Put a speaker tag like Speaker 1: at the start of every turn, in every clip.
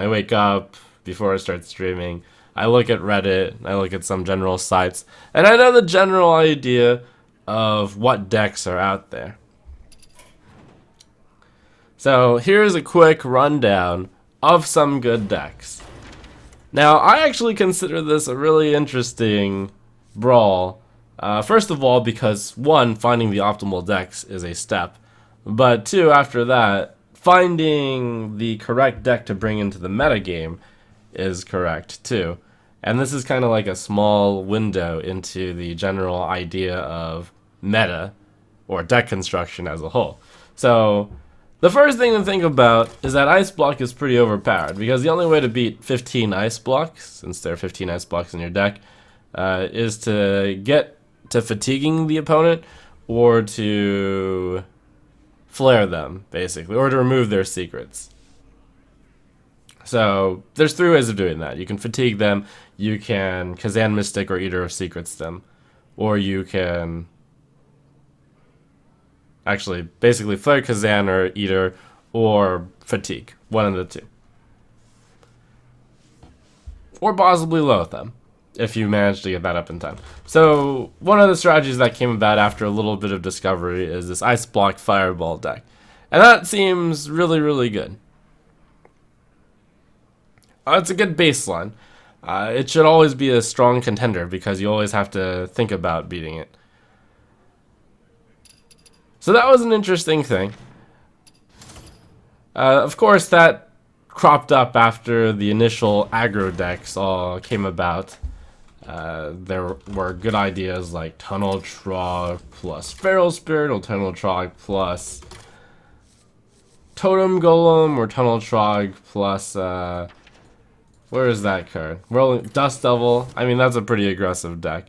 Speaker 1: I wake up before I start streaming. I look at Reddit, I look at some general sites, and I know the general idea of what decks are out there. So here's a quick rundown of some good decks. Now, I actually consider this a really interesting brawl. First of all, because one, finding the optimal decks is a step, but two, after that, finding the correct deck to bring into the metagame is correct too. And this is kind of like a small window into the general idea of meta or deck construction as a whole. So, the first thing to think about is that Ice Block is pretty overpowered, because the only way to beat 15 Ice Blocks, since there are 15 Ice Blocks in your deck, is to get to fatiguing the opponent, or to flare them, basically, or to remove their secrets. So, there's three ways of doing that. You can fatigue them, you can Kazan Mystic or Eater of Secrets them, or you can actually basically flare Kazan or Eater or fatigue. One of the two. Or possibly load them, if you manage to get that up in time. So, one of the strategies that came about after a little bit of discovery is this Ice Block Fireball deck. And that seems really, really good. It's a good baseline. It should always be a strong contender, because you always have to think about beating it. So that was an interesting thing. Of course, that cropped up after the initial aggro decks all came about. There were good ideas like Tunnel Trog plus Feral Spirit, or Tunnel Trog plus Totem Golem, or Tunnel Trog plus, where is that card? Rolling Dust Devil. I mean, that's a pretty aggressive deck.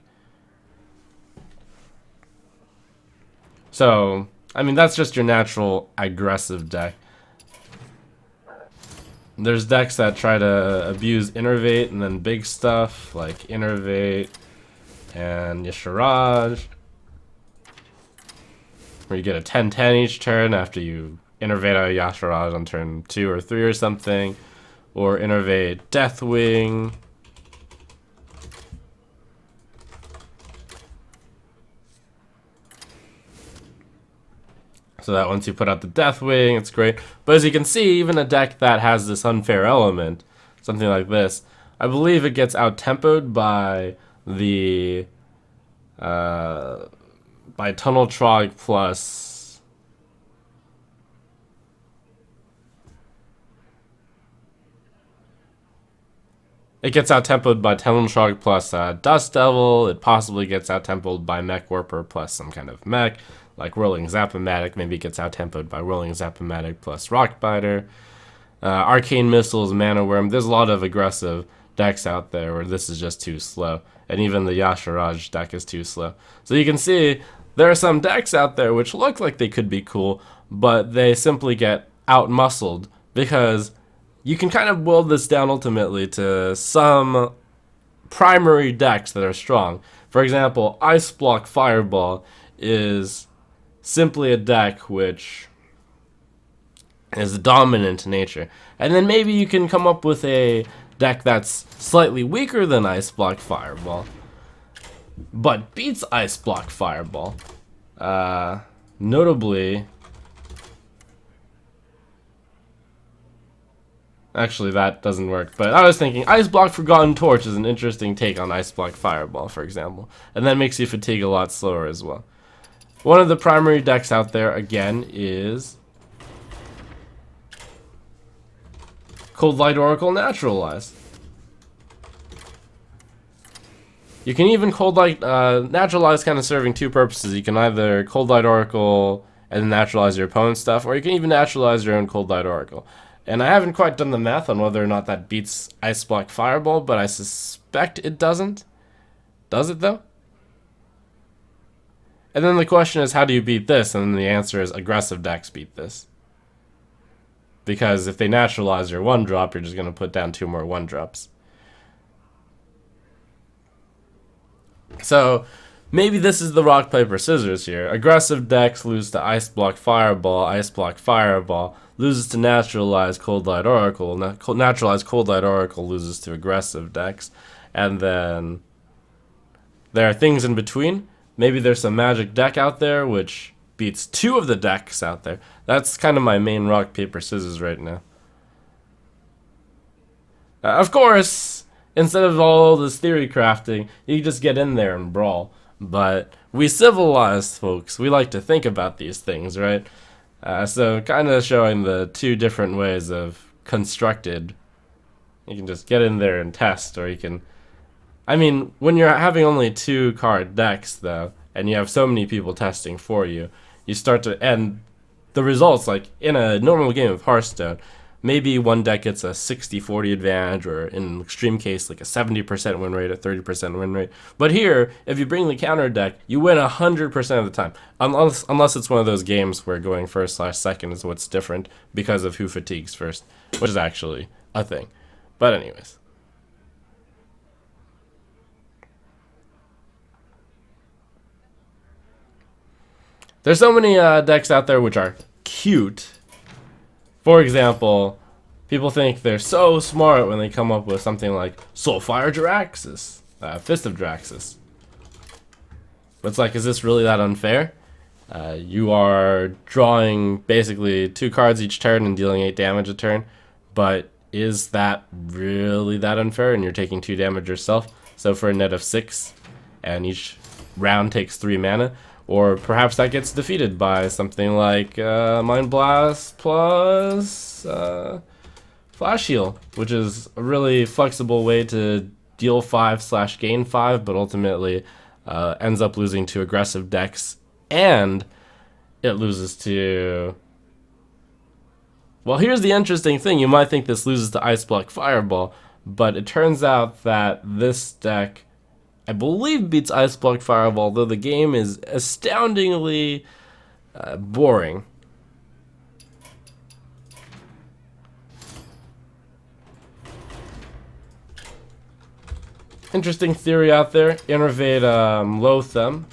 Speaker 1: So, I mean, that's just your natural aggressive deck. There's decks that try to abuse Innervate and then big stuff, like Innervate and Yashiraj, where you get a 10-10 each turn after you Innervate out Yashiraj on turn 2 or 3 or something, or Innervate Deathwing. So that once you put out the Deathwing, it's great. But as you can see, even a deck that has this unfair element, something like this, I believe it gets out-tempoed by the by Tunnel Trog plus it gets out-tempoed by Tunnel Trog plus Dust Devil. It possibly gets out-tempoed by Mech Warper plus some kind of mech, like Rolling Zap-O-Matic. Maybe it gets out-tempoed by Rolling Zap-O-Matic plus Rockbiter. Arcane Missiles, Mana Worm. There's a lot of aggressive decks out there where this is just too slow. And even the Yashiraj deck is too slow. So you can see there are some decks out there which look like they could be cool, but they simply get out-muscled, because you can kind of boil this down ultimately to some primary decks that are strong. For example, Ice Block Fireball is simply a deck which is dominant in nature. And then maybe you can come up with a deck that's slightly weaker than Ice Block Fireball, but beats Ice Block Fireball. Notably, actually that doesn't work, but I was thinking Ice Block Forgotten Torch is an interesting take on Ice Block Fireball, for example, and that makes you fatigue a lot slower as well. One of the primary decks out there, again, is Cold Light Oracle Naturalize. You can even Cold Light Naturalize, kind of serving two purposes. You can either Cold Light Oracle and naturalize your opponent's stuff, or you can even naturalize your own Cold Light Oracle. And I haven't quite done the math on whether or not that beats Ice Block Fireball, but I suspect it doesn't. Does it, though? And then the question is, how do you beat this? And then the answer is, aggressive decks beat this. Because if they naturalize your 1-drop, you're just going to put down 2 more 1-drops. So, maybe this is the rock, paper, scissors here. Aggressive decks lose to Ice Block Fireball, Ice Block Fireball loses to Naturalized Cold Light Oracle. Naturalized Cold Light Oracle loses to aggressive decks. And then there are things in between. Maybe there's some magic deck out there which beats two of the decks out there. That's kind of my main rock, paper, scissors right now. Of course, instead of all this theory crafting, you just get in there and brawl. But we civilized folks, we like to think about these things, right? So kind of showing the two different ways of constructed. You can just get in there and test, or you can... I mean, when you're having only 2 card decks, though, and you have so many people testing for you, you start to... And the results, like, in a normal game of Hearthstone, maybe one deck gets a 60-40 advantage, or in an extreme case, like a 70% win rate, a 30% win rate. But here, if you bring the counter deck, you win 100% of the time. Unless it's one of those games where going first/second is what's different because of who fatigues first, which is actually a thing. But anyways. There's so many decks out there which are cute. For example, people think they're so smart when they come up with something like Soulfire Jaraxxus, Fist of Jaraxxus. But it's like, is this really that unfair? You are drawing basically 2 cards each turn and dealing 8 damage a turn, but is that really that unfair? And you're taking 2 damage yourself, so for a net of 6, and each round takes 3 mana. Or perhaps that gets defeated by something like Mind Blast plus Flash Heal, which is a really flexible way to deal 5/gain 5, but ultimately ends up losing to aggressive decks, and it loses to... Well, here's the interesting thing. You might think this loses to Ice Block Fireball, but it turns out that this deck, I believe, beats Ice Block Fireball, though the game is astoundingly boring. Interesting theory out there. Innervate Loatheb,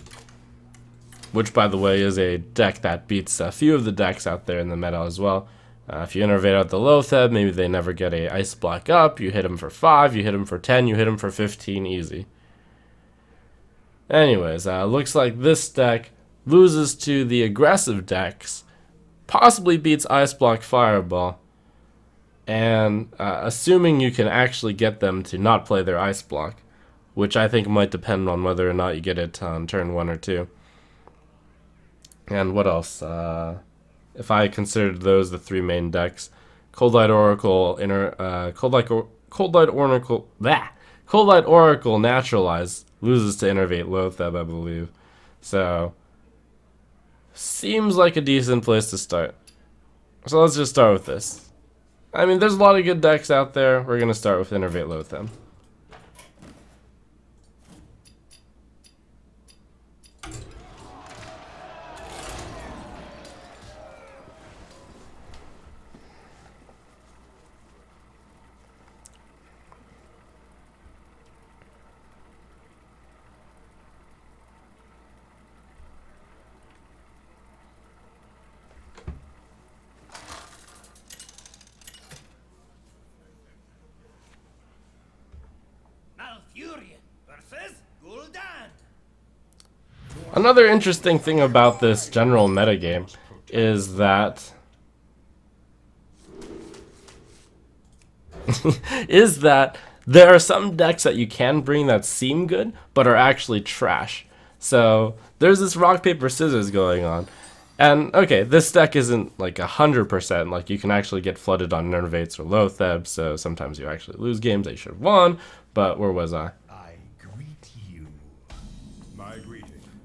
Speaker 1: which, by the way, is a deck that beats a few of the decks out there in the meta as well. If you innervate out the Loatheb, maybe they never get a Ice Block up. You hit them for 5, you hit them for 10, you hit them for 15, easy. Anyways, looks like this deck loses to the aggressive decks, possibly beats Ice Block Fireball, and assuming you can actually get them to not play their Ice Block, which I think might depend on whether or not you get it on turn 1 or 2. And what else? If I considered those the 3 main decks, Cold Light Oracle, Cold Light Oracle Naturalize loses to Innervate Loatheb, I believe. So, seems like a decent place to start. So let's just start with this. I mean, there's a lot of good decks out there. We're going to start with Innervate Loatheb. Another interesting thing about this general metagame is that there are some decks that you can bring that seem good but are actually trash. So there's this rock paper scissors going on, and okay, this deck isn't like 100%. Like, you can actually get flooded on Nervates or Loatheb, so sometimes you actually lose games that you should have won. But where was I?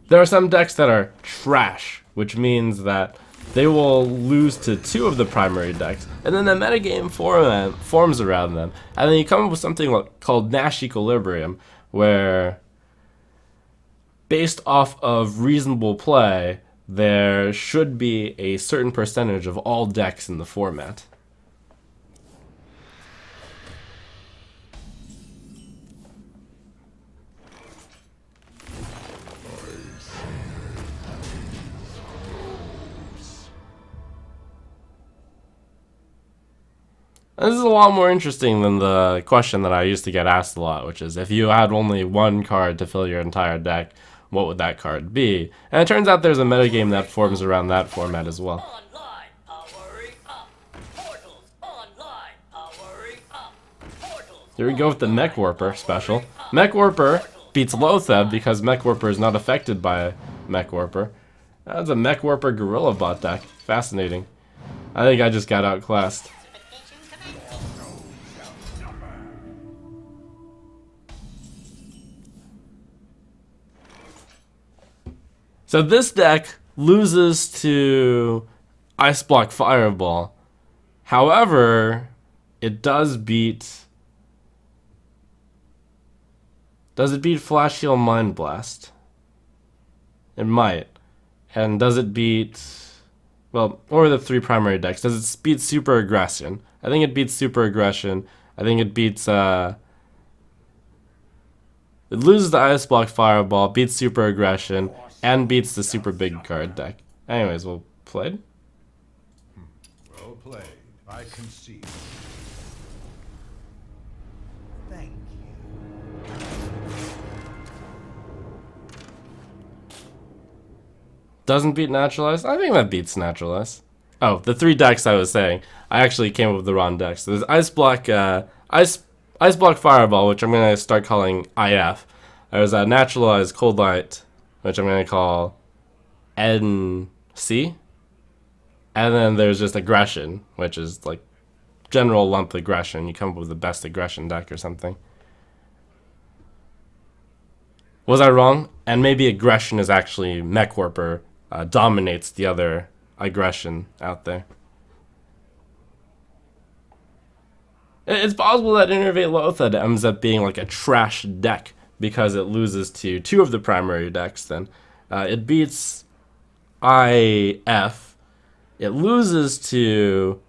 Speaker 1: There are some decks that are trash, which means that they will lose to 2 of the primary decks, and then the metagame forms around them. And then you come up with something called Nash Equilibrium, where, based off of reasonable play, there should be a certain percentage of all decks in the format. And this is a lot more interesting than the question that I used to get asked a lot, which is if you had only one card to fill your entire deck, what would that card be? And it turns out there's a metagame that forms around that format as well. Here we go with the Mech Warper special. Mech Warper beats Lotheb because Mech Warper is not affected by Mech Warper. That's a Mech Warper Gorilla Bot deck. Fascinating. I think I just got outclassed. So this deck loses to Ice Block Fireball. However, it does beat... Does it beat Flash Heal Mind Blast? It might. And does it beat... Well, what are the three primary decks? Does it beat Super Aggression? I think it beats Super Aggression. I think it beats... It loses the Ice Block Fireball, beats Super Aggression, and beats the Super Big Card deck. Anyways, we'll play.
Speaker 2: Well played. I concede. Thank you.
Speaker 1: Doesn't beat Naturalize? I think that beats Naturalize. Oh, the three decks I was saying. I actually came up with the wrong decks. So there's Ice Block Fireball, which I'm going to start calling IF. There's Naturalize Cold Light, which I'm going to call NC. And then there's just Aggression, which is like general lump aggression. You come up with the best aggression deck or something. Was I wrong? And maybe Aggression is actually Mech Warper dominates the other aggression out there. It's possible that Innervate Lotheb ends up being like a trash deck because it loses to two of the primary decks then. It beats IF. It loses to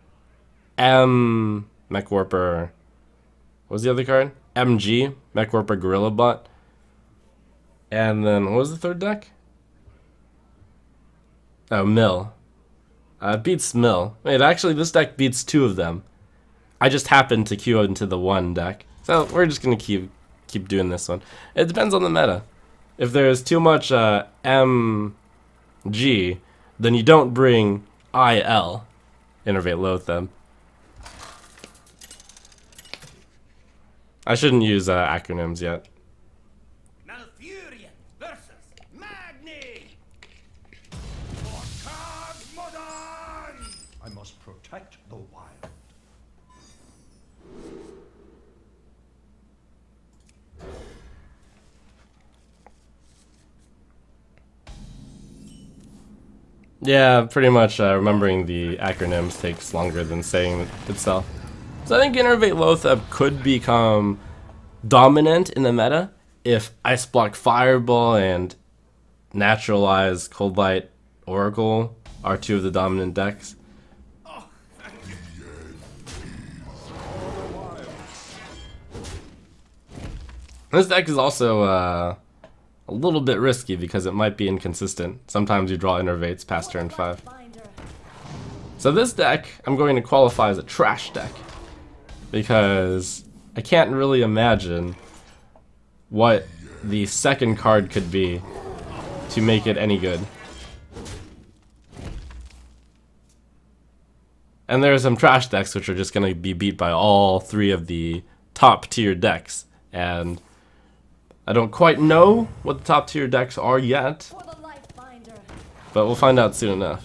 Speaker 1: M Mech Warper. What was the other card? MG, Mech Warper Gorilla Bot. And then, what was the third deck? Oh, Mill. Beats Mill. Wait, actually, this deck beats two of them. I just happened to queue into the one deck. So, we're just going to keep doing this one. It depends on the meta. If there's too much MG, then you don't bring IL. Innervate Lotheb. I shouldn't use acronyms yet.
Speaker 2: I must protect the wild.
Speaker 1: Yeah, pretty much remembering the acronyms takes longer than saying it itself. So I think Innervate Lotheb could become dominant in the meta if Ice Block Fireball and Naturalize Cold Light Oracle are two of the dominant decks. This deck is also a little bit risky because it might be inconsistent. Sometimes you draw Innervates past turn 5. So this deck, I'm going to qualify as a trash deck because I can't really imagine what the second card could be to make it any good. And there are some trash decks which are just going to be beat by all three of the top tier decks. And I don't quite know what the top tier decks are yet, but we'll find out soon enough.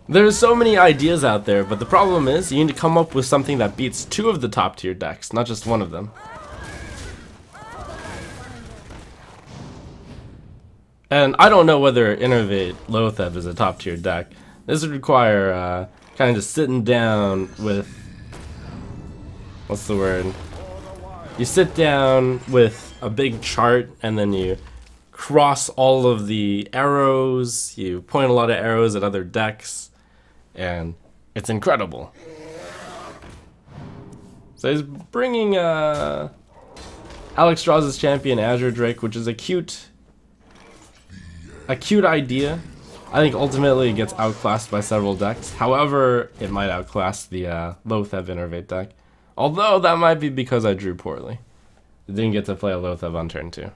Speaker 1: There's so many ideas out there, but the problem is you need to come up with something that beats two of the top tier decks, not just one of them. And I don't know whether Innervate Lotheb is a top tier deck. This would require kind of just sitting down with, what's the word? You sit down with a big chart and then you cross all of the arrows, you point a lot of arrows at other decks, and it's incredible. So he's bringing Alex Strauss' champion Azure Drake, which is a cute idea. I think ultimately it gets outclassed by several decks. However, it might outclass the Loatheb Innervate deck. Although that might be because I drew poorly. I didn't get to play a Loatheb on turn 2.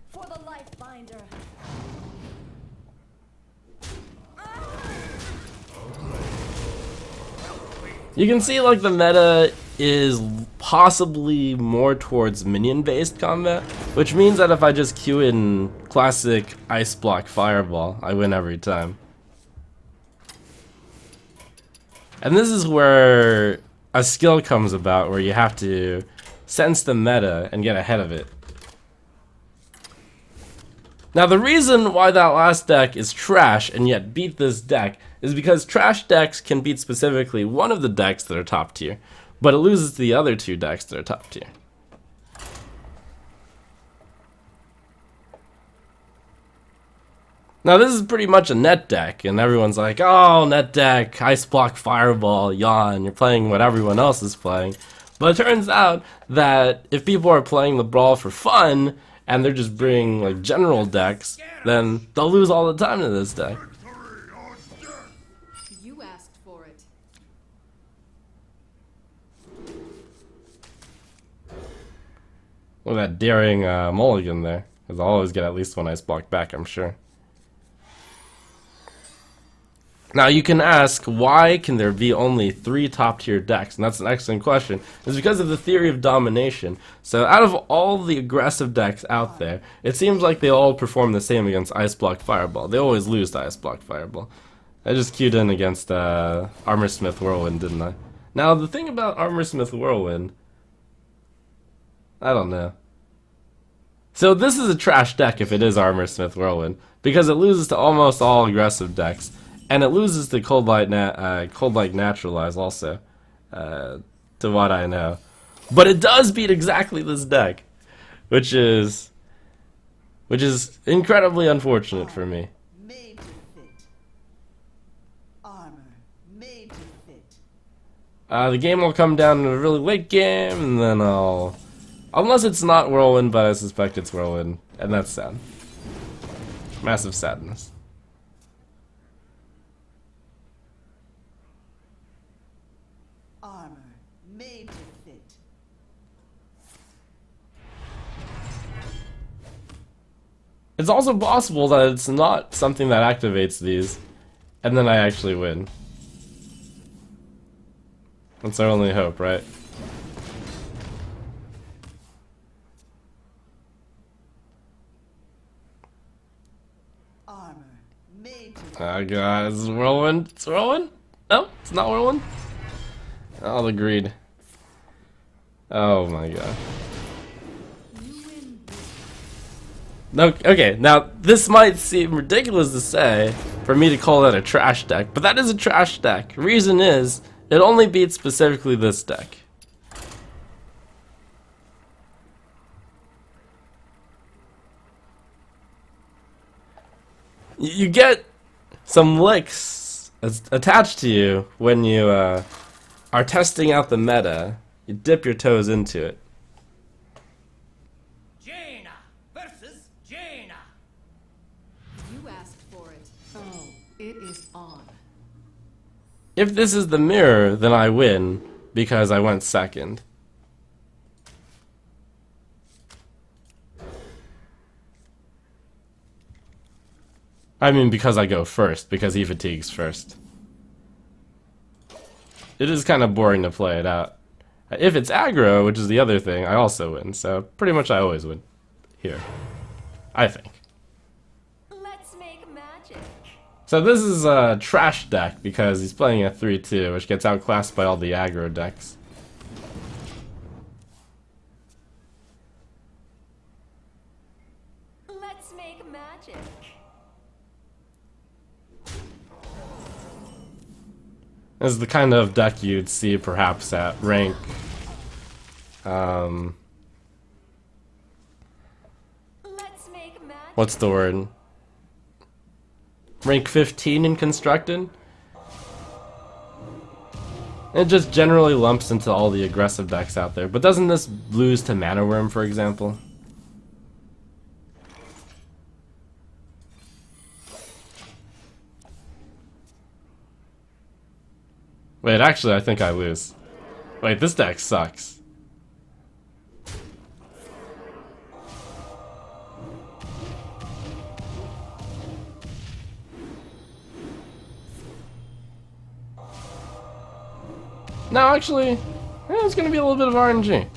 Speaker 3: For the life binder.
Speaker 1: You can see like the meta is possibly more towards minion based combat, which means that if I just queue in classic ice block fireball, I win every time. And this is where a skill comes about, where you have to sense the meta and get ahead of it. Now the reason why that last deck is trash and yet beat this deck is because trash decks can beat specifically one of the decks that are top tier, but it loses to the other two decks that are top tier. Now this is pretty much a net deck, and everyone's like, oh, net deck, ice block, fireball, yawn, you're playing what everyone else is playing. But it turns out that if people are playing the Brawl for fun, and they're just bringing like general decks, then they'll lose all the time to this deck.
Speaker 3: You asked for it.
Speaker 1: Look at that daring mulligan there, because I'll always get at least one ice block back, I'm sure. Now you can ask, why can there be only 3 top tier decks? And that's an excellent question. It's because of the theory of domination. So out of all the aggressive decks out there, it seems like they all perform the same against Ice Block Fireball. They always lose to Ice Block Fireball. I just queued in against Armorsmith Whirlwind, didn't I? Now the thing about Armorsmith Whirlwind, I don't know. So this is a trash deck if it is Armorsmith Whirlwind, because it loses to almost all aggressive decks. And it loses to Cold Light Naturalize also, to what I know. But it does beat exactly this deck, which is incredibly unfortunate for me.
Speaker 4: Made to fit. Armor made to fit.
Speaker 1: The game will come down in a really late game, and then unless it's not Whirlwind, but I suspect it's Whirlwind, and that's sad. Massive sadness.
Speaker 4: Armor made to fit.
Speaker 1: It's also possible that it's not something that activates these, and then I actually win. That's our only hope, right?
Speaker 4: Armor made to
Speaker 1: Oh god, is it Whirlwind? It's Whirlwind? No, it's not Whirlwind? All agreed. Oh my god. No, okay, now this might seem ridiculous to say for me to call that a trash deck, but that is a trash deck. Reason is, it only beats specifically this deck. You get some licks attached to you when you are testing out the meta. You dip your toes into it.
Speaker 5: Jaina versus Jaina.
Speaker 3: You asked for it. Oh, it is on.
Speaker 1: If this is the mirror, then I win because I went second. I mean, because I go first, because he fatigues first. It is kind of boring to play it out. If it's aggro, which is the other thing, I also win. So pretty much I always win here, I think.
Speaker 3: Let's make magic.
Speaker 1: So this is a trash deck because he's playing a 3-2, which gets outclassed by all the aggro decks.
Speaker 3: Let's make magic.
Speaker 1: is the kind of deck you'd see perhaps at rank.
Speaker 3: Let's make magic.
Speaker 1: What's the word? Rank 15 in Constructed? It just generally lumps into all the aggressive decks out there. But doesn't this lose to Mana Worm, for example? Wait, actually, I think I lose. Wait, this deck sucks. No, actually, it's gonna be a little bit of RNG.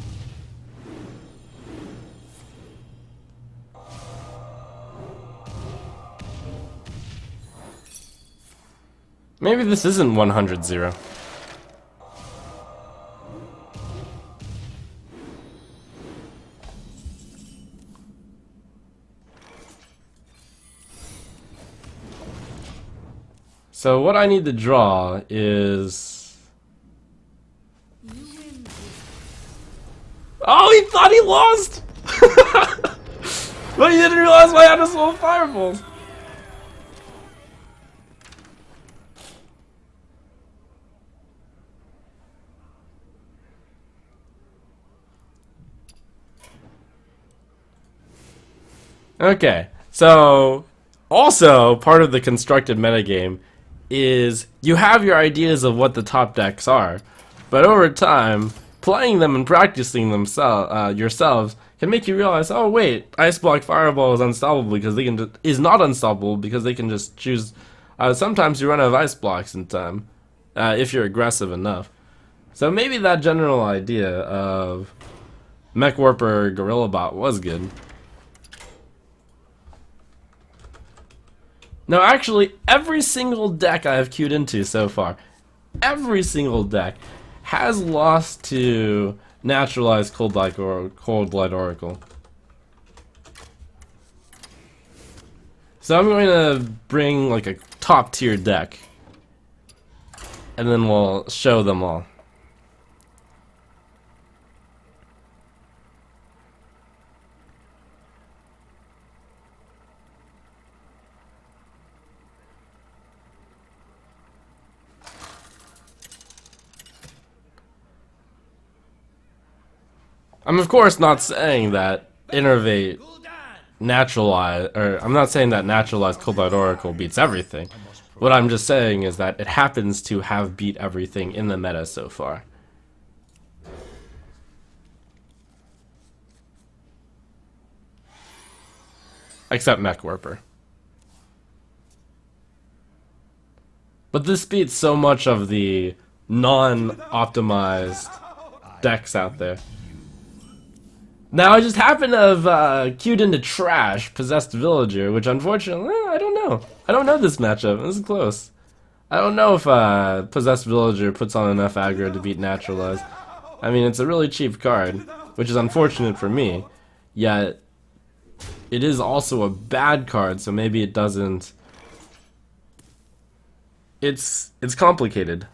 Speaker 1: Maybe this isn't 100-0. So what I need to draw is...
Speaker 3: You win.
Speaker 1: Oh, he thought he lost! But he didn't realize I had his little fireballs. Okay, so also part of the constructed metagame is you have your ideas of what the top decks are, but over time, playing them and practicing them yourselves can make you realize, oh wait, Ice Block Fireball is unstoppable because they can is not unstoppable because they can just choose. Sometimes you run out of ice blocks in time, if you're aggressive enough. So maybe that general idea of Mech Warper Gorilla Bot was good. No, actually, every single deck I have queued into so far, every single deck has lost to Naturalized Cold Light Oracle. So I'm going to bring like a top tier deck, and then we'll show them all. I'm of course not saying that Innervate Naturalize, or I'm not saying that Naturalized Cold Light Oracle beats everything. What I'm just saying is that it happens to have beat everything in the meta so far. Except Mech Warper. But this beats so much of the non-optimized decks out there. Now, I just happen to have queued into Trash, Possessed Villager, which unfortunately, I don't know. I don't know this matchup. This is close. I don't know if Possessed Villager puts on enough aggro to beat Naturalize. I mean, it's a really cheap card, which is unfortunate for me, yet it is also a bad card, so maybe it doesn't... It's complicated.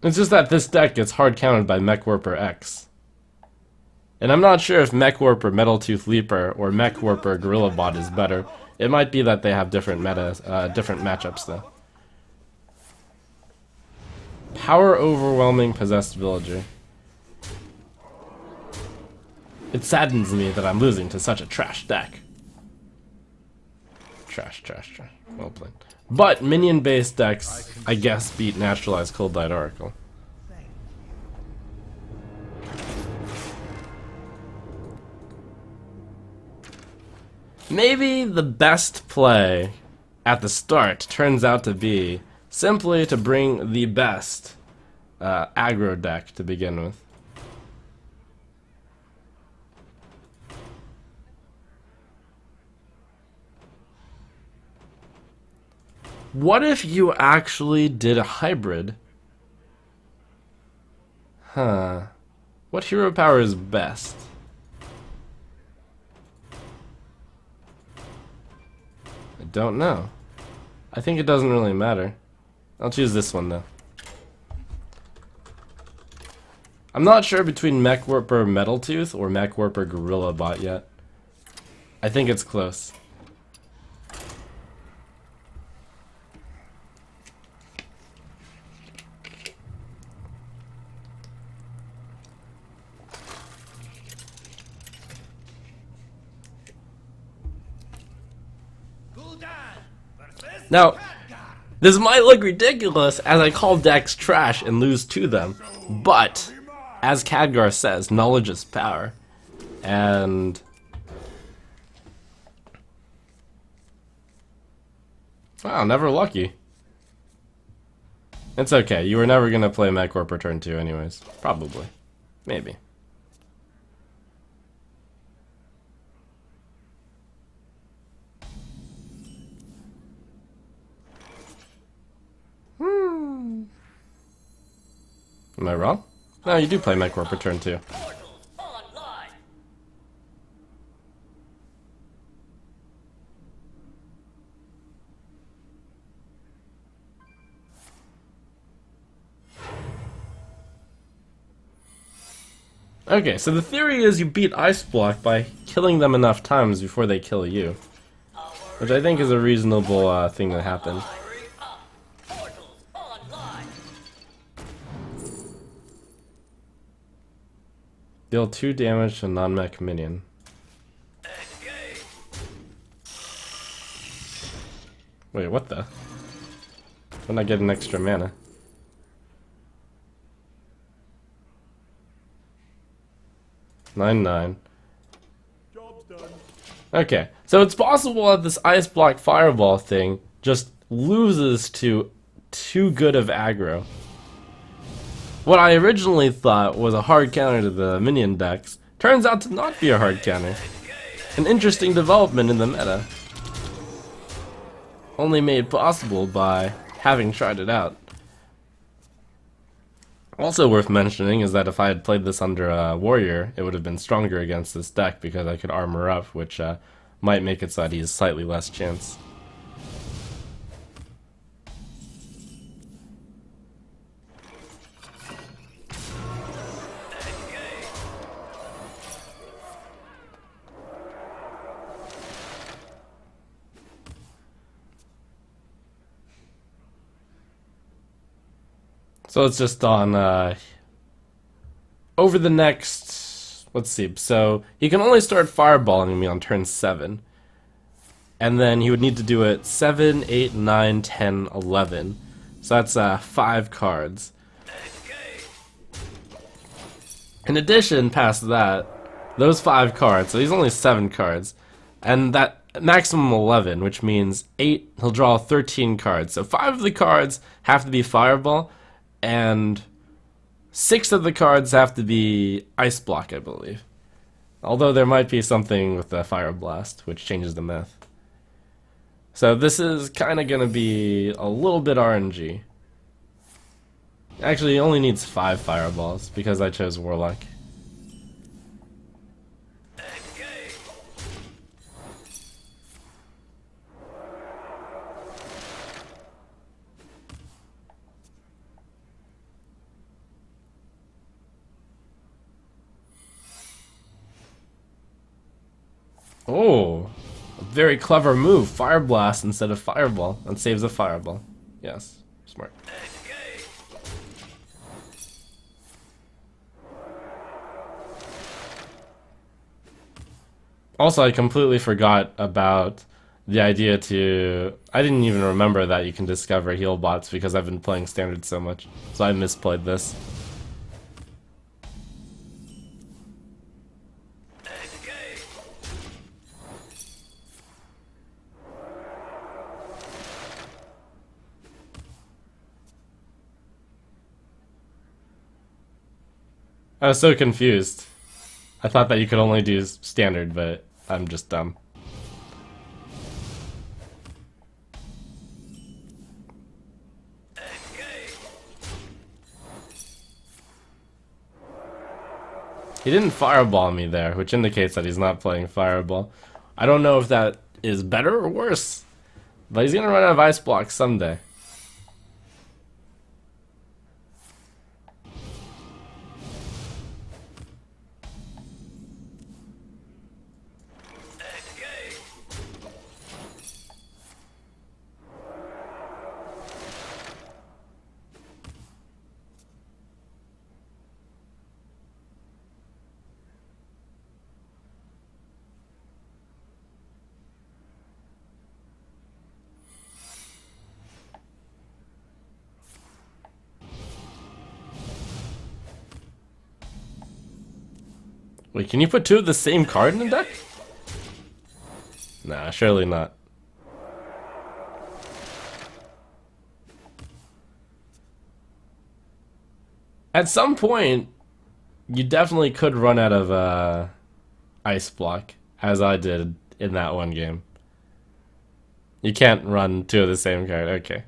Speaker 1: It's just that this deck gets hard counted by Mech Warper X. And I'm not sure if Mech Warper Metal Tooth Leaper or Mech Warper Gorilla Bot is better. It might be that they have different different matchups though. Power Overwhelming Possessed Villager. It saddens me that I'm losing to such a trash deck. Trash. Well played. But minion-based decks, I guess, beat Naturalized Cold Light Oracle. Maybe the best play at the start turns out to be simply to bring the best aggro deck to begin with. What if you actually did a hybrid? Huh. What hero power is best? I don't know. I think it doesn't really matter. I'll choose this one though. I'm not sure between Mechwarper Metaltooth or Mechwarper Gorilla Bot yet. I think it's close. Now, this might look ridiculous as I call decks trash and lose to them, but as Khadgar says, knowledge is power. And wow, never lucky. It's okay, you were never gonna play Mechwarper turn 2 anyways. Probably. Maybe. Am I wrong? No, you do play Mechwarper turn 2. Okay, so the theory is you beat Ice Block by killing them enough times before they kill you. Which I think is a reasonable thing to happen. Deal 2 damage to non-mech minion. Wait, what the? When I get an extra mana? Nine.
Speaker 2: Job's done.
Speaker 1: Okay, so it's possible that this Ice Block Fireball thing just loses to too good of aggro. What I originally thought was a hard counter to the minion decks turns out to not be a hard counter. An interesting development in the meta. Only made possible by having tried it out. Also worth mentioning is that if I had played this under a warrior, it would have been stronger against this deck because I could armor up, which might make it so that he has slightly less chance. So it's just on, over the next, let's see, so he can only start fireballing me on turn 7. And then he would need to do it 7, 8, 9, 10, 11. So that's 5 cards. In addition, past that, those 5 cards, so he's only 7 cards, and that maximum 11, which means 8, he'll draw 13 cards. So 5 of the cards have to be fireball, and 6 of the cards have to be Ice Block, I believe. Although there might be something with the Fire Blast, which changes the math. So this is kind of going to be a little bit RNG. Actually, he only needs 5 Fireballs, because I chose Warlock. Oh, a very clever move. Fire Blast instead of Fireball. And saves a Fireball. Yes, smart. Also, I completely forgot about the idea to... I didn't even remember that you can discover heal bots because I've been playing Standard so much. So I misplayed this. I was so confused. I thought that you could only do standard, but I'm just dumb. He didn't fireball me there, which indicates that he's not playing fireball. I don't know if that is better or worse, but he's gonna run out of ice blocks someday. Wait, can you put two of the same card in a deck? Nah, surely not. At some point, you definitely could run out of ice block, as I did in that one game. You can't run two of the same card, okay.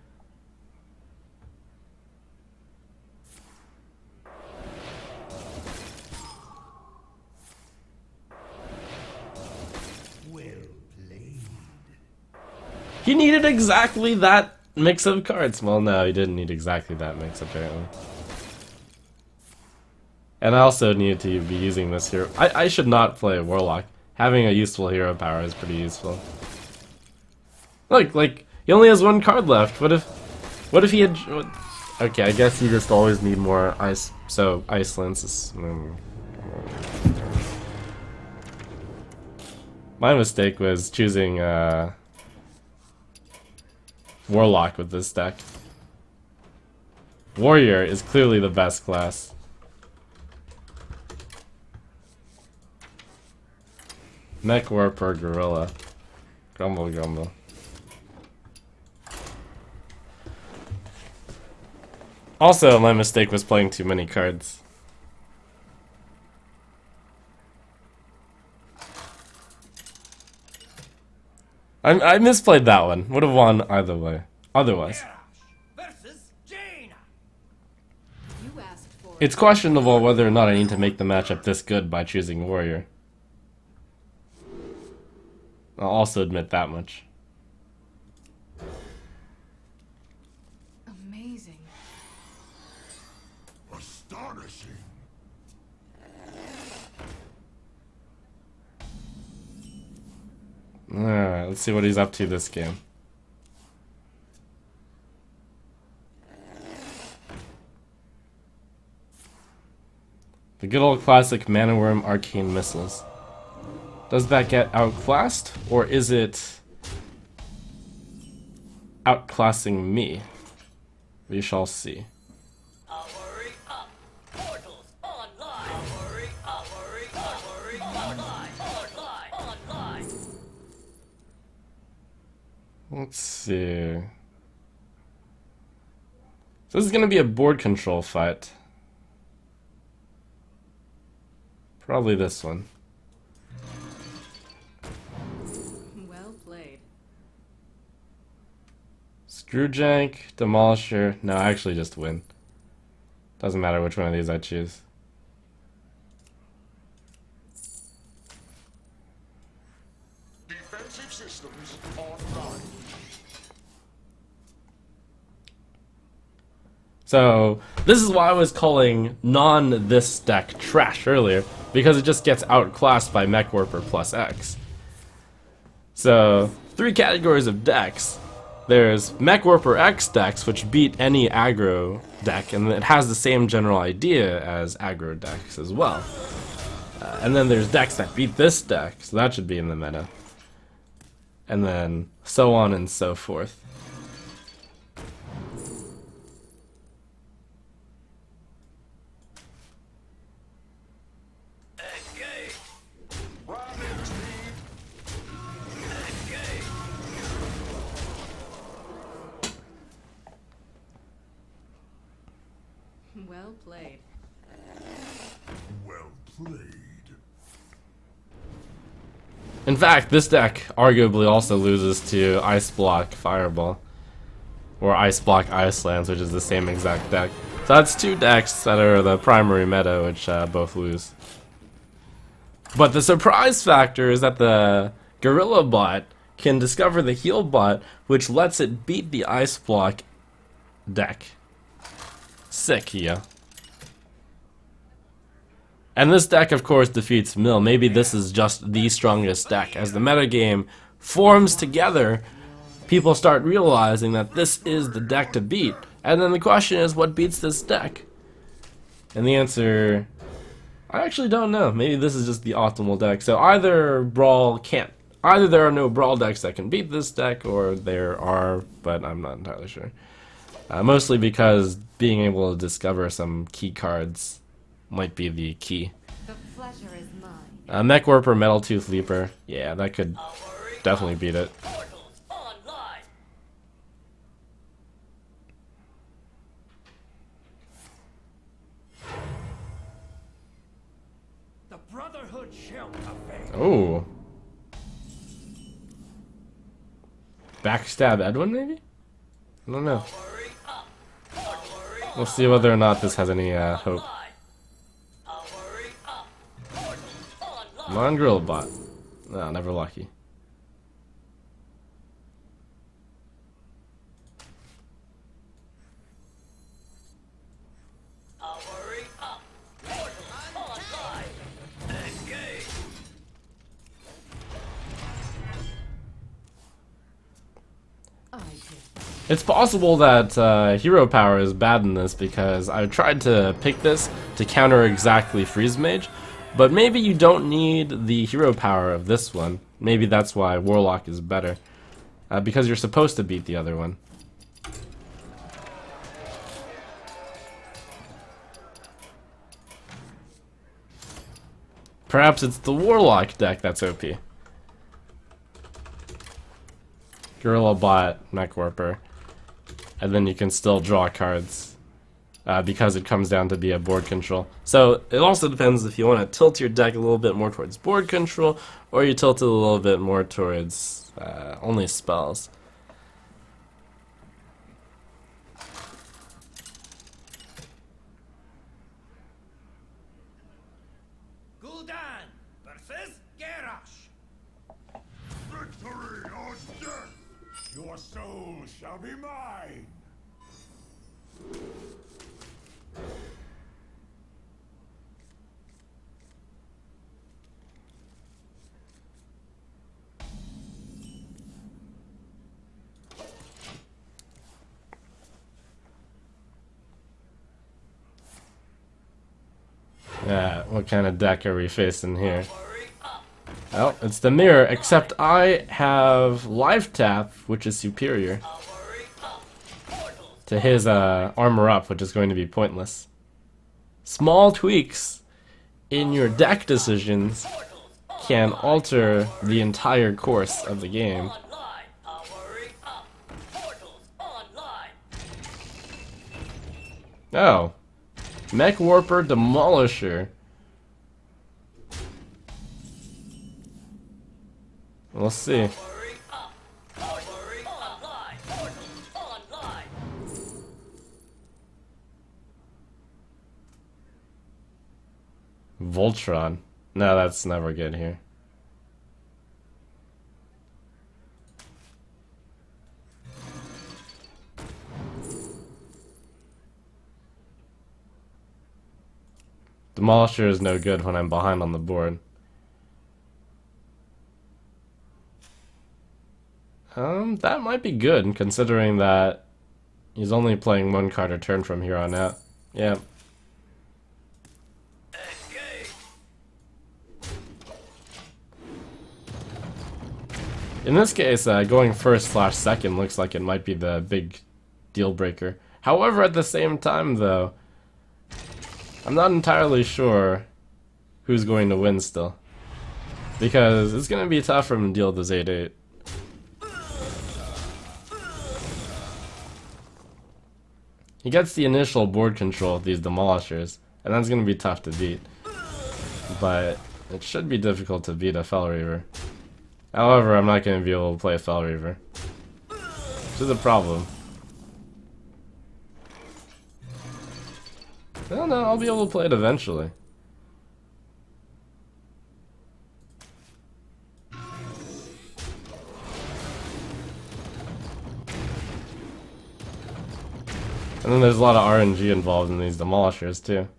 Speaker 1: He needed exactly that mix of cards. Well, no, he didn't need exactly that mix, apparently. And I also needed to be using this hero. I should not play a Warlock. Having a useful hero power is pretty useful. Look, like, he only has one card left. What if he had... Okay, I guess you just always need more ice... So, Ice Lance is... My mistake was choosing, Warlock with this deck. Warrior is clearly the best class. Mech Warper Gorilla. Grumble grumble. Also, my mistake was playing too many cards. I misplayed that one. Would have won either way. Otherwise.
Speaker 5: Versus Jaina.
Speaker 3: You asked for it.
Speaker 1: It's questionable whether or not I need to make the matchup this good by choosing Warrior. I'll also admit that much.
Speaker 3: Amazing.
Speaker 2: Astonishing.
Speaker 1: Alright, let's see what he's up to this game. The good old classic Mana Worm Arcane Missiles. Does that get outclassed, or is it outclassing me? We shall see.
Speaker 5: Armory up. Portals online. Armory up. Armory online. Online.
Speaker 1: Let's see. So this is gonna be a board control fight. Probably this one.
Speaker 3: Well played.
Speaker 1: Screwjank, Demolisher. No, I actually just win. Doesn't matter which one of these I choose.
Speaker 2: Defensive systems offline.
Speaker 1: So, this is why I was calling this deck trash earlier, because it just gets outclassed by Mech Warper plus X. So, three categories of decks. There's Mech Warper X decks, which beat any aggro deck, and it has the same general idea as aggro decks as well. And then there's decks that beat this deck, so that should be in the meta. And then so on and so forth.
Speaker 2: Ramming speed.
Speaker 3: Well played.
Speaker 2: played.
Speaker 1: In fact, this deck arguably also loses to Ice Block Fireball. Or Ice Block Icelands, which is the same exact deck. So that's two decks that are the primary meta, which both lose. But the surprise factor is that the Gorilla bot can discover the heal bot, which lets it beat the Ice Block deck. Sick, yeah. And this deck, of course, defeats Mill. Maybe this is just the strongest deck. As the metagame forms together, people start realizing that this is the deck to beat. And then the question is, what beats this deck? And the answer, I actually don't know. Maybe this is just the optimal deck. So either there are no Brawl decks that can beat this deck, or there are, but I'm not entirely sure. Mostly because being able to discover some key cards might be the key.
Speaker 3: The pleasure is mine.
Speaker 1: Mech Warper, Metal Tooth Leaper. Yeah, that could definitely beat it.
Speaker 5: Portals online. The Brotherhood shall prevail.
Speaker 1: Oh. Backstab Edwin, maybe? I don't know.
Speaker 5: Hurry up. Hurry
Speaker 1: We'll see whether or not this has any hope.
Speaker 5: online. Hurry up. Portals online.
Speaker 1: Come on, Gorilla Bot. No, never lucky.
Speaker 5: Hurry up. Portals online. Engage.
Speaker 3: I did.
Speaker 1: It's possible that hero power is bad in this because I tried to pick this to counter exactly Freeze Mage, but maybe you don't need the hero power of this one. Maybe that's why Warlock is better, because you're supposed to beat the other one. Perhaps it's the Warlock deck that's OP. Gorilla Bot, Mech Warper. And then you can still draw cards because it comes down to be a board control. So it also depends if you want to tilt your deck a little bit more towards board control, or you tilt it a little bit more towards only spells.
Speaker 5: Gul'dan versus Garrosh.
Speaker 2: Victory or death! Your soul shall be mine!
Speaker 1: Yeah, what kind of deck are we facing here?
Speaker 5: Hurry up.
Speaker 1: Well, it's the mirror, except I have Life Tap, which is superior
Speaker 5: Hurry up. Portals
Speaker 1: to his Armor Up, which is going to be pointless. Small tweaks in your deck decisions can alter the entire course of the game.
Speaker 5: online. Hurry up. Portals online.
Speaker 1: Oh. Mech Warper Demolisher. We'll see.
Speaker 5: Hurry up. Hurry online. Portals online.
Speaker 1: Voltron. No, that's never good here. Demolisher is no good when I'm behind on the board. That might be good, considering that he's only playing one card a turn from here on out. Yeah.
Speaker 5: Engage.
Speaker 1: In this case, going first/second looks like it might be the big deal breaker. However, at the same time, though, I'm not entirely sure who's going to win still. Because it's going to be tough for him to deal with this 8/8. He gets the initial board control of these Demolishers, and that's going to be tough to beat. but it should be difficult to beat a Fel Reaver. However, I'm not going to be able to play a Fel Reaver, which is a problem. I don't know, I'll be able to play it eventually. And then there's a lot of RNG involved in these demolishers too.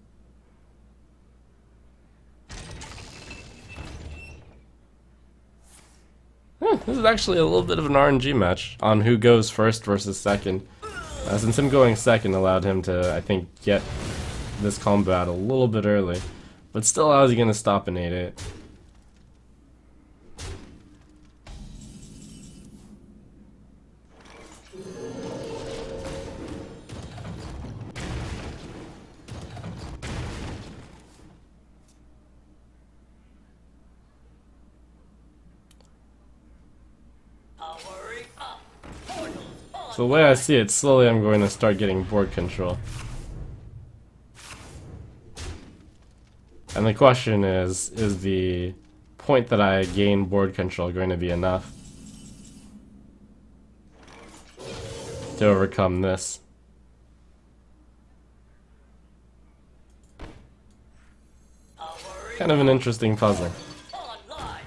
Speaker 1: This is actually a little bit of an RNG match on who goes first versus second. Since him going second allowed him to, I think, get this combat a little bit early. But still, how is he going to stop an 8-8?
Speaker 5: Powering up. Portals on.
Speaker 1: So the way I see it, slowly I'm going to start getting board control. And the question is the point that I gain board control going to be enough to overcome this?
Speaker 5: Powering
Speaker 1: Kind of an interesting puzzle.
Speaker 5: online.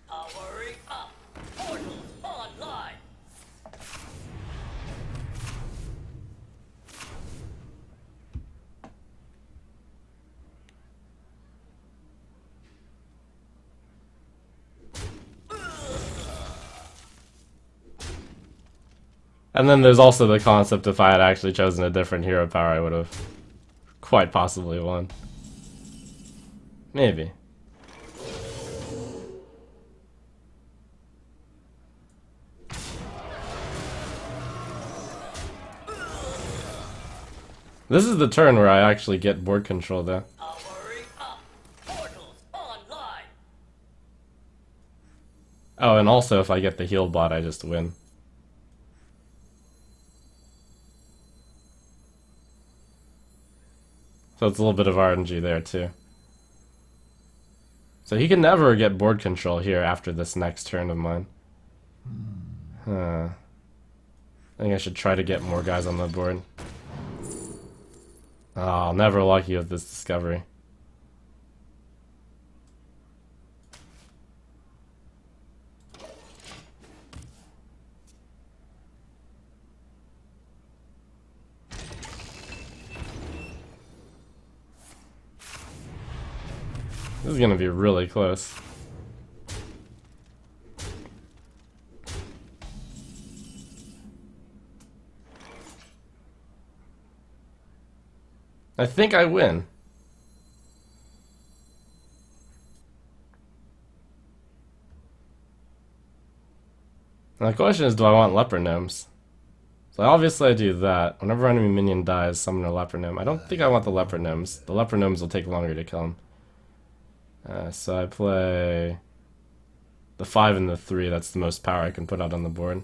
Speaker 5: Powering up. Portals online.
Speaker 1: And then there's also the concept if I had actually chosen a different hero power, I would have quite possibly won. Maybe. This is the turn where I actually get board control though.
Speaker 5: Powering up. Portals online.
Speaker 1: Oh, and also if I get the heal bot, I just win. So it's a little bit of RNG there too. So he can never get board control here after this next turn of mine. Huh. I think I should try to get more guys on the board. Oh, never lucky with this discovery. This is gonna be really close. I think I win. Now the question is, do I want leper gnomes? So obviously I do that. Whenever an enemy minion dies, summon a leper gnome. I don't think I want the leper gnomes. The leper gnomes will take longer to kill him. So I play the 5 and the 3. That's the most power I can put out on the board.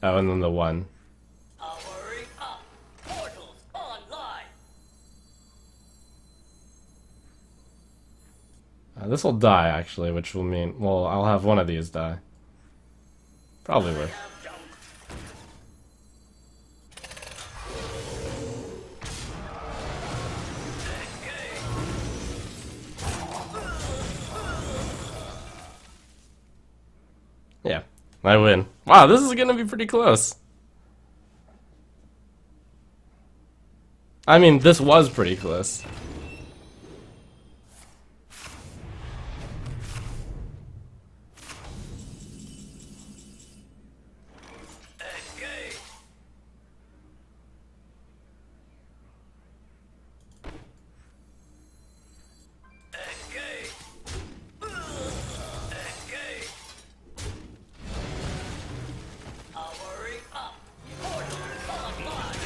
Speaker 1: Oh, and then the 1.
Speaker 5: Powering up. Portals online.
Speaker 1: This will die actually, which will mean, well, I'll have one of these die. Probably worth. Yeah, I win. Wow, this is gonna be pretty close. I mean, this was pretty close.
Speaker 5: Engage. Engage. Engage. Powering up. Portals online.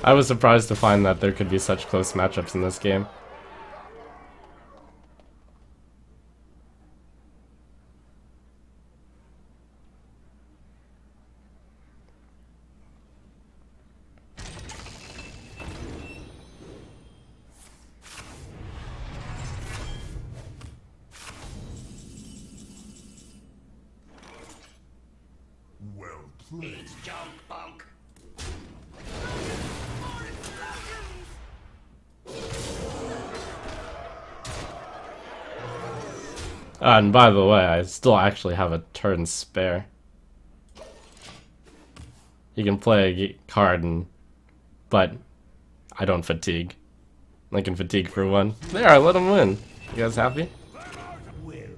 Speaker 1: I was surprised to find that there could be such close matchups in this game.
Speaker 5: It's junk bunk.
Speaker 1: And by the way, I still actually have a turn spare. You can play a card, but I don't fatigue. I can fatigue for one. There, I let him win. You guys happy?
Speaker 2: Well played.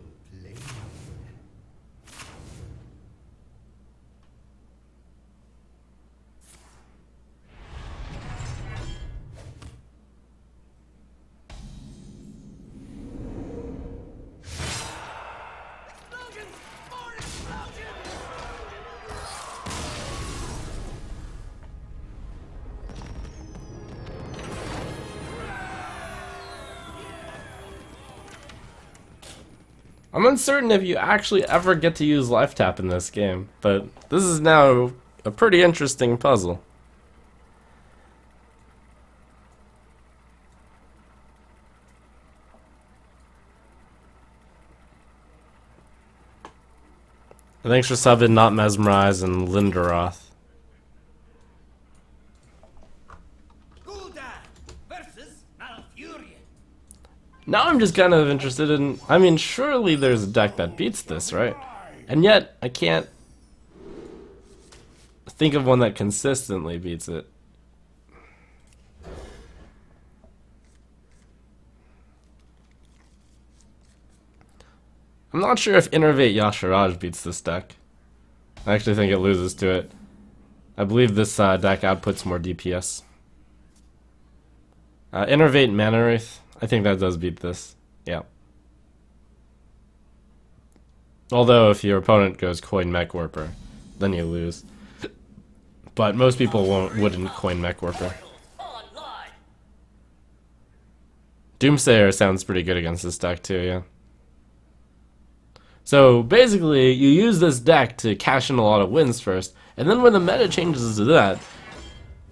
Speaker 1: I'm uncertain if you actually ever get to use life tap in this game, but this is now a pretty interesting puzzle. Thanks for subbing Not Mesmerize and Linderoth.
Speaker 5: Gul'dan versus Malfurion.
Speaker 1: Now I'm just kind of interested in... I mean, surely there's a deck that beats this, right? And yet, I can't think of one that consistently beats it. I'm not sure if Innervate Yashiraj beats this deck. I actually think it loses to it. I believe this deck outputs more DPS. Innervate Mana Wraith. I think that does beat this. Yeah. Although if your opponent goes Coin Mech Warper, then you lose. But most people wouldn't Coin Mech Warper.
Speaker 5: Online.
Speaker 1: Doomsayer sounds pretty good against this deck too, yeah. So basically, you use this deck to cash in a lot of wins first, and then when the meta changes to that,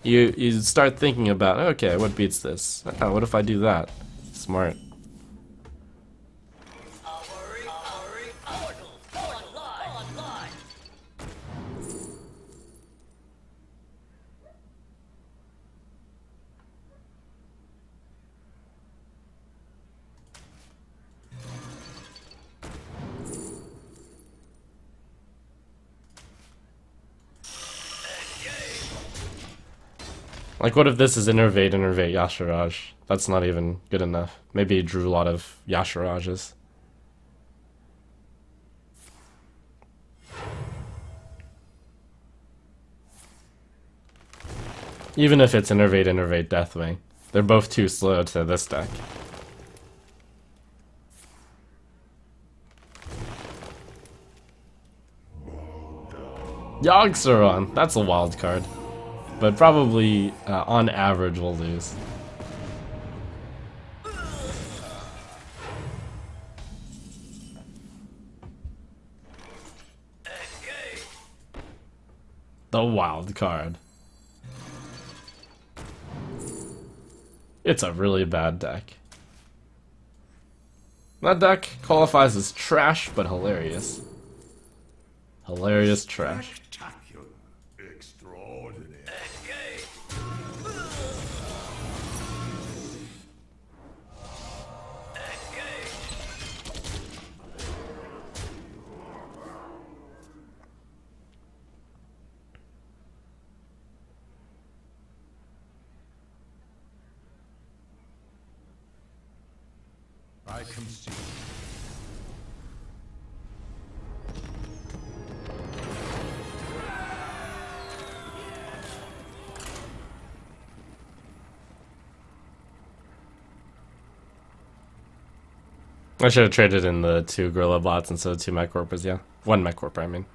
Speaker 1: you start thinking about, okay, what beats this? What if I do that? Smart.
Speaker 5: Our portal online.
Speaker 1: Like, what if this is Innervate Yashiraj? That's not even good enough. Maybe he drew a lot of Yashirajas. Even if it's Innervate Deathwing, they're both too slow to this deck. Yogg-Saron, that's a wild card. But probably, on average, we'll lose. The wild card. It's a really bad deck. That deck qualifies as trash, but hilarious. Hilarious trash.
Speaker 2: Spectacular. Extraordinary. I concede.
Speaker 1: I should have traded in the 2 Gorilla Bots instead of 2 Mech Corpers, yeah. 1 Mech Corper, I mean.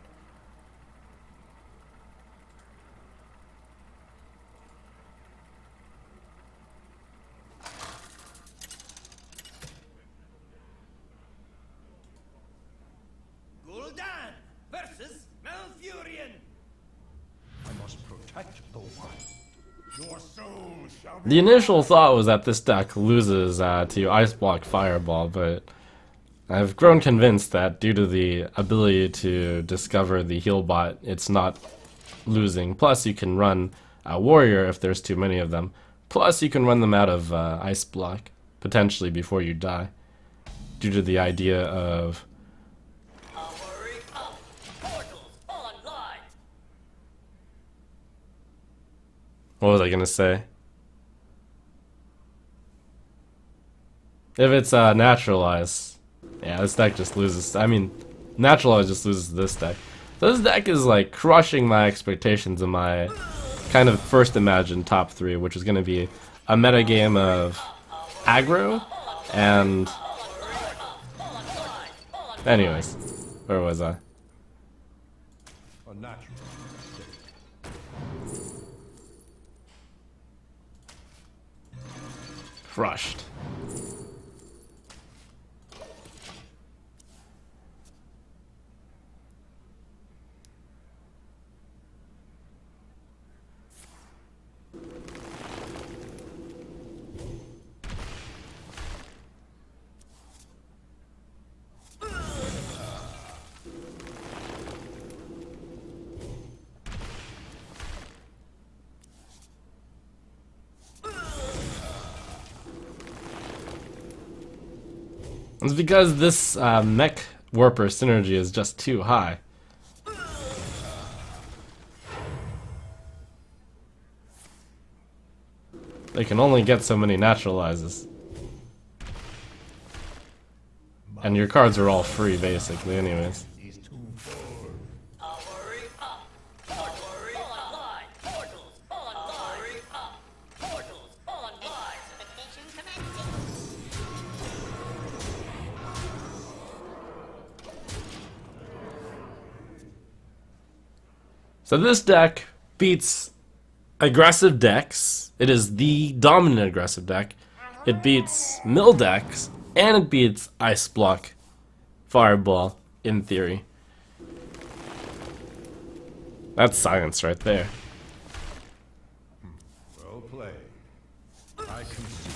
Speaker 5: Gul'dan versus Malfurion.
Speaker 2: I must protect the wild. Your soul shall be
Speaker 1: The initial thought was that this deck loses to Ice Block Fireball, but I've grown convinced that due to the ability to discover the heal bot, it's not losing. Plus, you can run a warrior if there's too many of them. Plus, you can run them out of ice block, potentially before you die, due to the idea of...
Speaker 5: Hurry up! Portals online!
Speaker 1: What was I gonna say? If it's naturalized, yeah, this deck just loses. I mean, naturalized just loses to this deck. So this deck is like crushing my expectations in my kind of first imagined top 3, which is gonna be a metagame of aggro and... Anyways, where was I?
Speaker 2: A natural.
Speaker 1: Crushed. It's because this mech warper synergy is just too high. They can only get so many naturalizes. And your cards are all free basically anyways.
Speaker 2: He's too full.
Speaker 5: Hurry up! Hurry online! Portals online! Hurry up! Portals online!
Speaker 1: So this deck beats aggressive decks. It is the dominant aggressive deck. It beats mill decks, and it beats Ice Block, Fireball, in theory. That's science right there.
Speaker 2: Well played. I concede.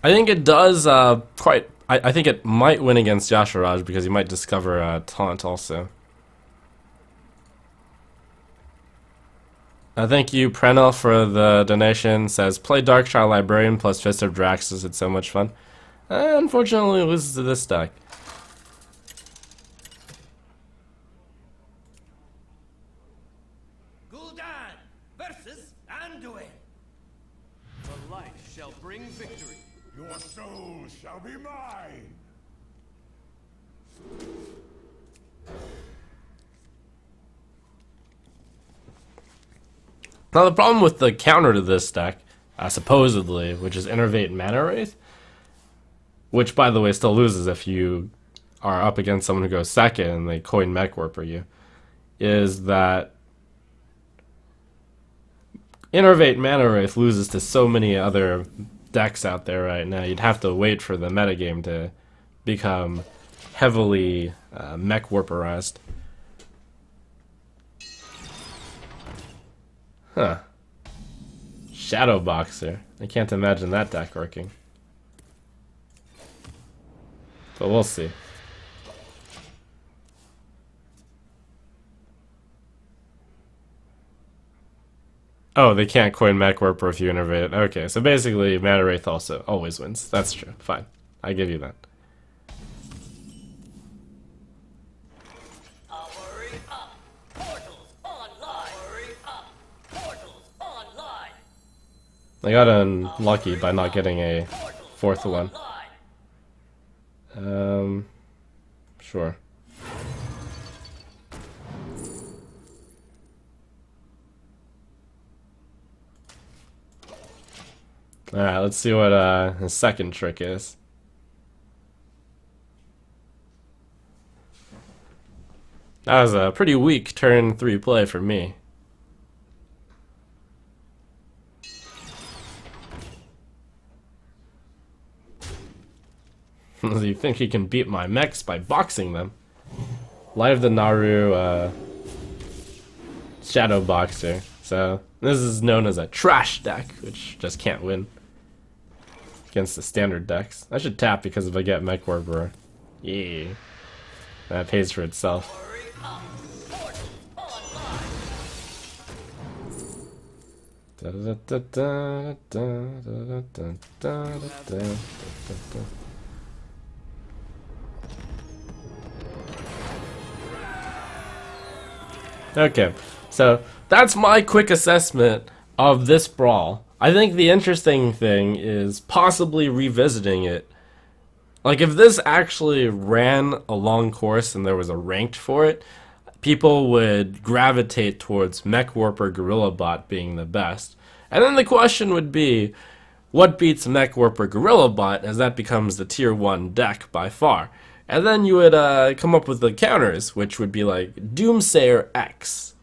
Speaker 1: I think it does quite... I think it might win against Yasharaj because he might discover Taunt also. Thank you, Prenel, for the donation. Says, play Darkshire Librarian plus Fist of Draxus. It's so much fun. Unfortunately, it loses to this deck.
Speaker 5: Gul'dan versus Anduin.
Speaker 6: The light shall bring victory.
Speaker 2: Your soul shall be mine.
Speaker 1: Now the problem with the counter to this deck, supposedly, which is Innervate Mana Wraith, which by the way still loses if you are up against someone who goes second and they coin Mech Warper you, is that Innervate Mana Wraith loses to so many other decks out there right now. You'd have to wait for the metagame to become heavily Mech Warperized. Huh. Shadow Boxer. I can't imagine that deck working. But we'll see. Oh, they can't coin Mech Warper if you innervate it. Okay, so basically Mana Wraith also always wins. That's true. Fine. I give you that.
Speaker 5: Hurry up! Portals online! Hurry up! Portals online!
Speaker 1: I got unlucky by not getting a fourth one. Sure. Alright, let's see what his second trick is. That was a pretty weak turn 3 play for me. Does he think he can beat my mechs by boxing them? Light of the Naru, Shadow Boxer. So, this is known as a trash deck, which just can't win. against the standard decks. I should tap because if I get Mech Warper, yeah, that pays for itself.
Speaker 5: Hurry up! Portals online!
Speaker 1: Okay, so that's my quick assessment of this Brawl. I think the interesting thing is possibly revisiting it. Like, if this actually ran a long course and there was a ranked for it, people would gravitate towards Mech Warper Gorilla Bot being the best. And then the question would be, what beats Mech Warper Gorilla Bot, as that becomes the tier 1 deck by far. And then you would come up with the counters, which would be like Doomsayer X,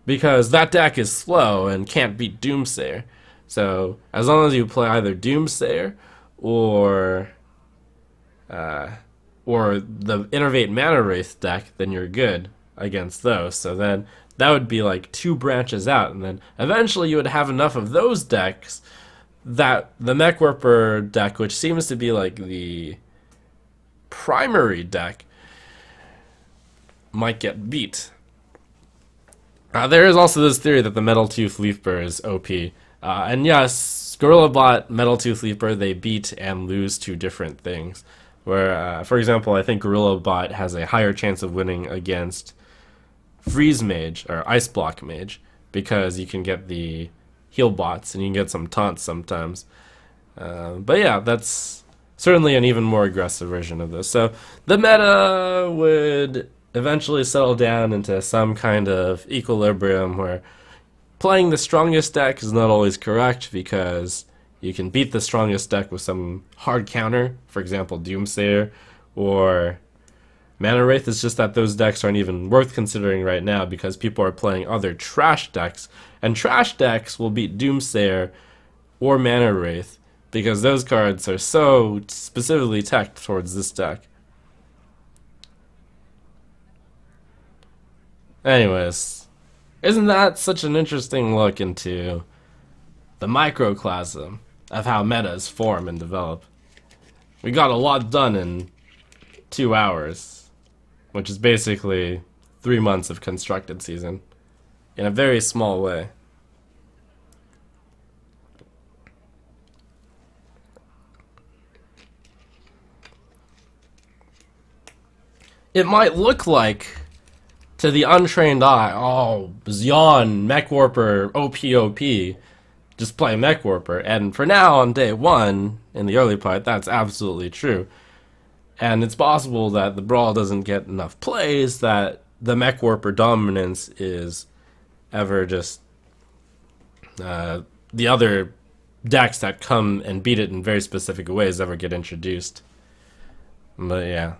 Speaker 1: because that deck is slow and can't beat Doomsayer. So as long as you play either Doomsayer or the Innervate Mana Wraith deck, then you're good against those. So then that would be like 2 branches out, and then eventually you would have enough of those decks that the Mech Warper deck, which seems to be like the primary deck, might get beat. There is also this theory that the Metal Tooth Leaper is OP. And yes, Gorilla Bot, Metal Tooth Leaper, they beat and lose to different things. Where, for example, I think Gorilla Bot has a higher chance of winning against Freeze Mage, or Ice Block Mage, because you can get the heal bots and you can get some taunts sometimes. But yeah, that's certainly an even more aggressive version of this. So the meta would eventually settle down into some kind of equilibrium where playing the strongest deck is not always correct, because you can beat the strongest deck with some hard counter, for example Doomsayer or Mana Wraith. Is just that those decks aren't even worth considering right now because people are playing other trash decks, and trash decks will beat Doomsayer or Mana Wraith because those cards are so specifically teched towards this deck. Anyways, isn't that such an interesting look into the microcosm of how metas form and develop? We got a lot done in 2 hours, which is basically 3 months of constructed season, in a very small way. It might look like, to the untrained eye, oh, Xeon, Mech Warper, OP, just play Mech Warper. And for now, on day 1, in the early part, that's absolutely true. And it's possible that the Brawl doesn't get enough plays, that the Mech Warper dominance is ever just the other decks that come and beat it in very specific ways ever get introduced. But yeah.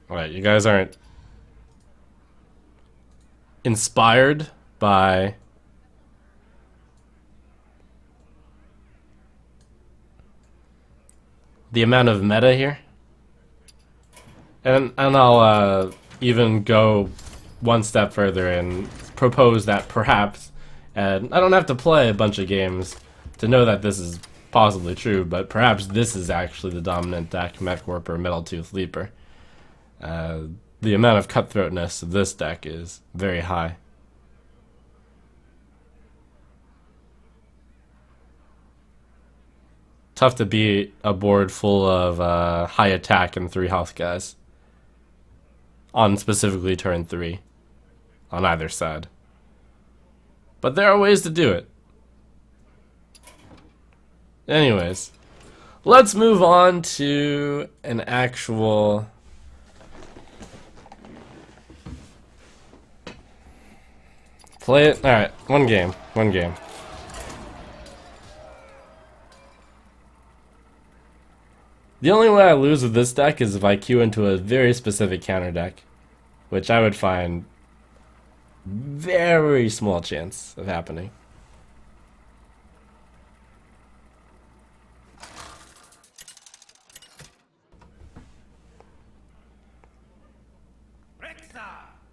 Speaker 1: Alright, you guys aren't inspired by the amount of meta here? And I'll even go one step further and propose that perhaps, and I don't have to play a bunch of games to know that this is possibly true, but perhaps this is actually the dominant deck, Mech Warper, Metal Tooth Leaper. The amount of cutthroatness of this deck is very high. Tough to beat a board full of high attack and 3 health guys on specifically turn 3 on either side. But there are ways to do it. Anyways, let's move on to an actual play it. Alright, one game. The only way I lose with this deck is if I queue into a very specific counter deck, which I would find very small chance of happening.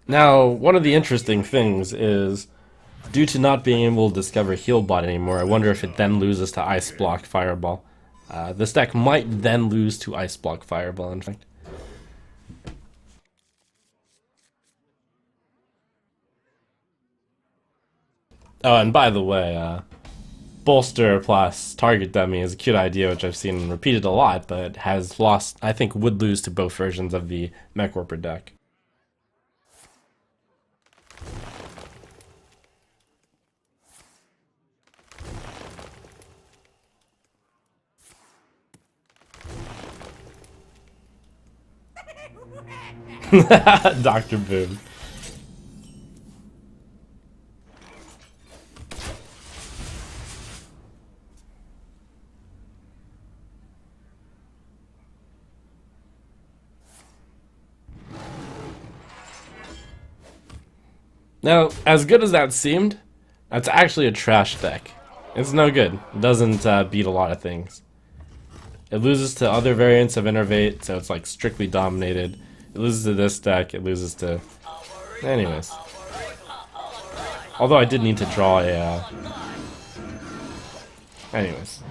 Speaker 1: Now, one of the interesting things is Due to not being able to discover Heal Bot anymore, I wonder if it then loses to Ice Block Fireball. This deck might then lose to Ice Block Fireball, in fact. Oh, and by the way, Bolster plus Target Dummy is a cute idea which I've seen repeated a lot, but has lost, I think would lose to both versions of the Mech Warper deck. Dr. Boom. Now, as good as that seemed, that's actually a trash deck. It's no good. It doesn't beat a lot of things. It loses to other variants of Innervate, so it's like strictly dominated. It loses to this deck, it loses to... Anyways. Although I did need to draw a... Anyways.